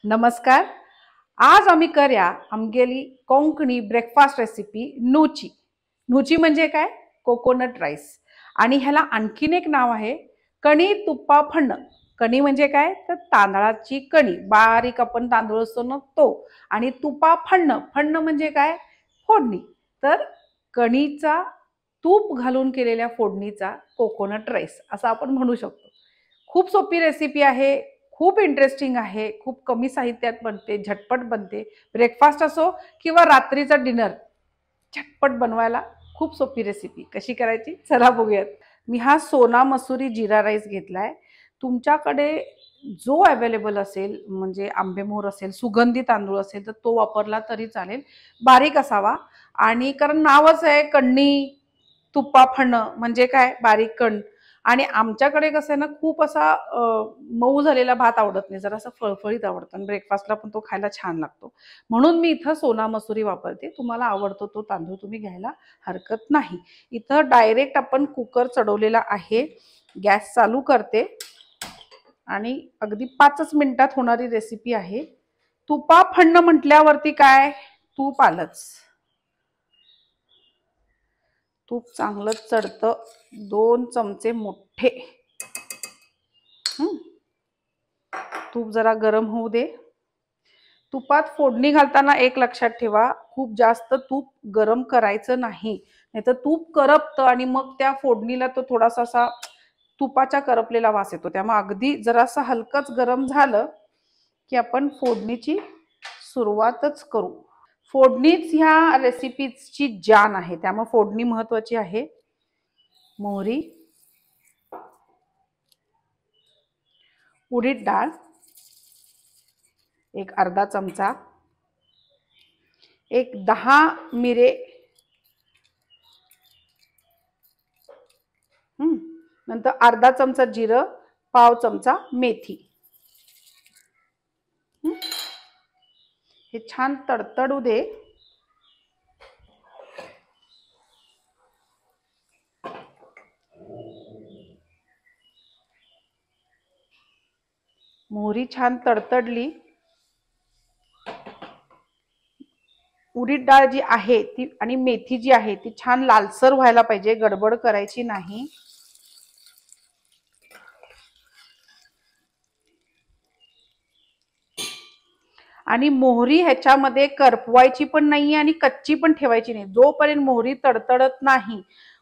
नमस्कार. आज आम्ही करूया आमगेली कोंकणी ब्रेकफास्ट रेसिपी नुची. नुची म्हणजे काय? Coconut rice. आणि ह्याला आणखीन एक नाव आहे कणी तुप्पा फण्ण. कणी म्हणजे काय? तर तांदळाची कणी, बारीक आपण तांदूळ असतो ना तो. आणि तुपा फण्ण, फण्ण म्हणजे काय? फोडणी. तर कणीचा तूप घालून केलेल्या फोडणीचा कोकोनट राईस असं आपण म्हणू शकतो. खूप सोपी रेसिपी आहे, खूप इंटरेस्टिंग आहे, खूप कमी साहित्यात बनते, झटपट बनते. ब्रेकफास्ट असो किंवा रात्रीचा डिनर झटपट बनवायला खूप सोपी रेसिपी. कशी करायची चला बघूयात. मी हा सोना मसुरी जिरा राईस घेतलाय. तुमच्याकडे जो अवेलेबल असेल, म्हणजे आंबेमोहर असेल, सुगंधी तांदूळ असेल तर तो वापरला तरी चालेल. बारीक असावा. आणि कारण नावच आहे कण्णी तुप्पा फणं, म्हणजे काय? बारीक कण. आणि आमच्याकडे कसं आहे ना, खूप असा मऊ झालेला भात आवडत नाही, जरा असं फळफळीत आवडतं आणि ब्रेकफास्टला पण तो खायला छान लागतो. म्हणून मी इथं सोना मसुरी वापरते. तुम्हाला आवडतो तो तांदूळ तुम्ही घ्यायला हरकत नाही. इथं डायरेक्ट आपण कुकर चढवलेला आहे. गॅस चालू करते आणि अगदी 5च मिनिटात होणारी रेसिपी आहे. तुपा फण्ण म्हटल्यावरती काय? तूप आलंच. तूप चांगलं चढतं. 2 चमचे मोठे. तूप जरा गरम होऊ दे. तुपात फोडणी घालताना एक लक्षात ठेवा, खूप जास्त तूप गरम करायचं नाही, नाहीतर तूप करपतं आणि मग त्या फोडणीला तो थोडासा असा तुपाचा करपलेला वास येतो. त्यामुळे अगदी जरासं हलकच गरम झालं की आपण फोडणीची सुरुवातच करू. फोडणीच ह्या रेसिपीची जान आहे, त्यामुळे फोडणी महत्वाची आहे. मोहरी, उडीद डाळ एक अर्धा चमचा, एक 10 मिरे, नंतर अर्धा चमचा जिरं, पाव चमचा मेथी. हे छान तडतडू दे. मोहरी छान तडतडली. उडीद डाळ जी आहे ती आणि मेथी जी आहे ती छान लालसर व्हायला पाहिजे, गडबड करायची नाही. आणि मोहरी ह्याच्यामध्ये करपवायची पण नाही आणि कच्ची पण ठेवायची नाही. जोपर्यंत मोहरी तडतडत नाही,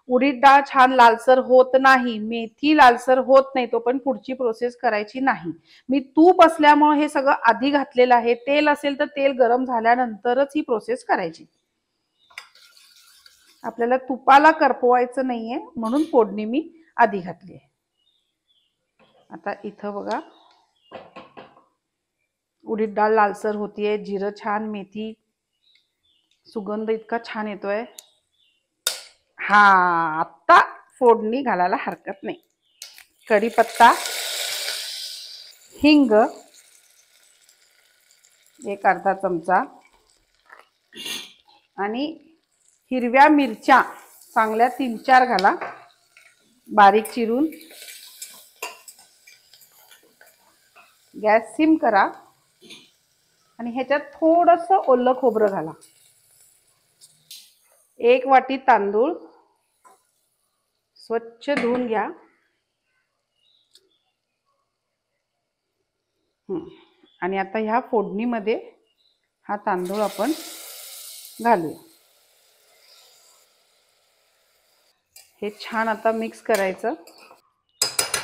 उडीद डाळ छान लालसर होत नाही, मेथी लालसर होत नाही, तो पण पुढची प्रोसेस करायची नाही. मी तूप असल्यामुळे हे सगळं आधी घातलेलं आहे. तेल असेल तर तेल गरम झाल्यानंतरच ही प्रोसेस करायची. आपल्याला तुपाला करपवायचं नाहीये म्हणून फोडणी मी आधी घातली आहे. आता इथं बघा, उडीद डाळ लालसर होतीये, जिरं छान, मेथी, सुगंध इतका छान येतोय. हा, आता फोडणी घालायला हरकत नाही. कढीपत्ता, हिंग एक अर्धा चमचा आणि हिरव्या मिरच्या चांगल्या 3-4 घाला, बारीक चिरून. गॅस सिम करा आणि ह्याच्यात थोडंसं ओलं खोबरं घाला. 1 वाटी तांदूळ स्वच्छ धुवून घ्या. आणि आता ह्या फोडणीमध्ये हा तांदूळ आपण घालूया. हे छान आता मिक्स करायचं.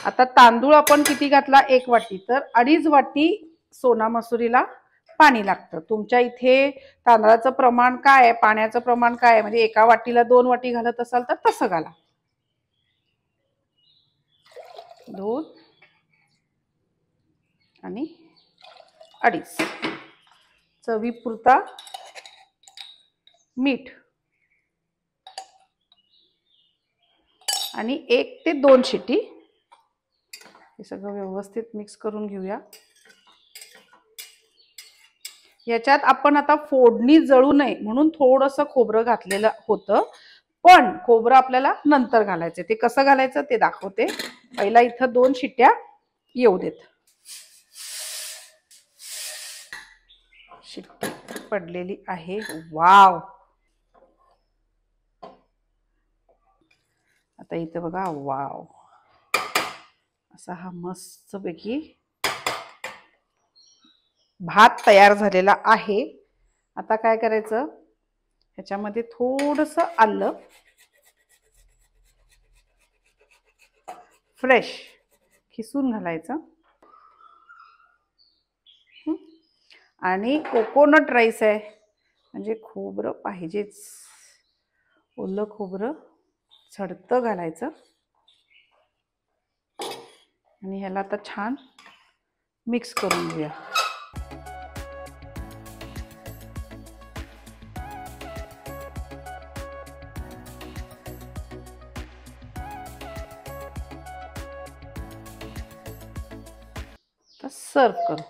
आता तांदूळ आपण किती घातला? 1 वाटी, तर 2.5 वाटी सोना मसुरीला पाणी लागतं. तुमच्या इथे तांदळाचं प्रमाण काय आहे, पाण्याचं प्रमाण काय आहे, म्हणजे 1 वाटीला 2 वाटी घालत असाल तर तसं घाला. 2 आणि 2.5. चवीपुरता मीठ आणि 1 ते 2 शिटी. हे सगळं व्यवस्थित मिक्स करून घेऊया. याच्यात आपण आता फोडणी जळू नये म्हणून थोडंसं खोबरं घातलेलं होतं, पण खोबरं आपल्याला नंतर घालायचं. ते कसं घालायचं ते दाखवते. पहिला इथं 2 शिट्या येऊ देत. शिट्टी पडलेली आहे. वाव. आता इथे बघा, वाव, असा हा मस्तपैकी भात तयार झालेला आहे. आता काय करायचं, ह्याच्यामध्ये थोडंसं आलं फ्रेश खिसून घालायचं आणि कोकोनट राईस आहे म्हणजे खोबरं पाहिजेच. ओलं खोबरं झडतं घालायचं आणि ह्याला आता छान मिक्स करून घेऊया. तर सर्व करू.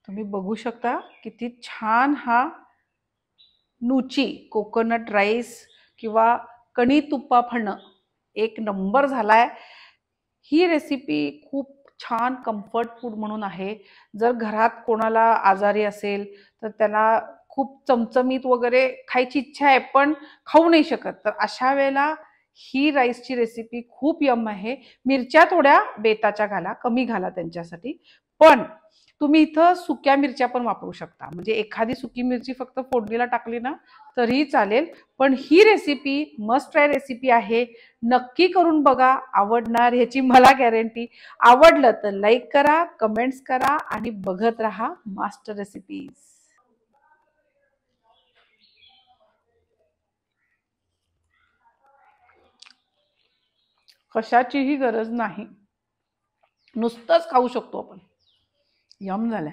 तुम्ही बघू शकता किती छान हा नुची कोकोनट राईस किंवा कणी तुप्पा फणं एक नंबर झालाय. ही रेसिपी खूप छान कम्फर्ट फूड म्हणून आहे. जर घरात कोणाला आजारी असेल तर त्याला खूप चमचमीत वगैरे खायची इच्छा आहे पण खाऊ नाही शकत, तर अशा वेळेला ही राईसची रेसिपी खूप यम आहे. मिरच्या थोड्या बेताच्या घाला, कमी घाला त्यांच्यासाठी, पण तुम्ही इथं सुक्या मिरच्या पण वापरू शकता. म्हणजे एखादी सुकी मिरची फक्त फोडणीला टाकली ना तरीही चालेल. पण ही रेसिपी मस्ट ट्राय रेसिपी आहे. नक्की करून बघा, आवडणार ह्याची मला गॅरंटी. आवडलं तर लाईक करा, कमेंट्स करा आणि बघत राहा मास्टर रेसिपीज. कशाचीही गरज नाही, नुसतंच खाऊ शकतो आपण. यम झालंय.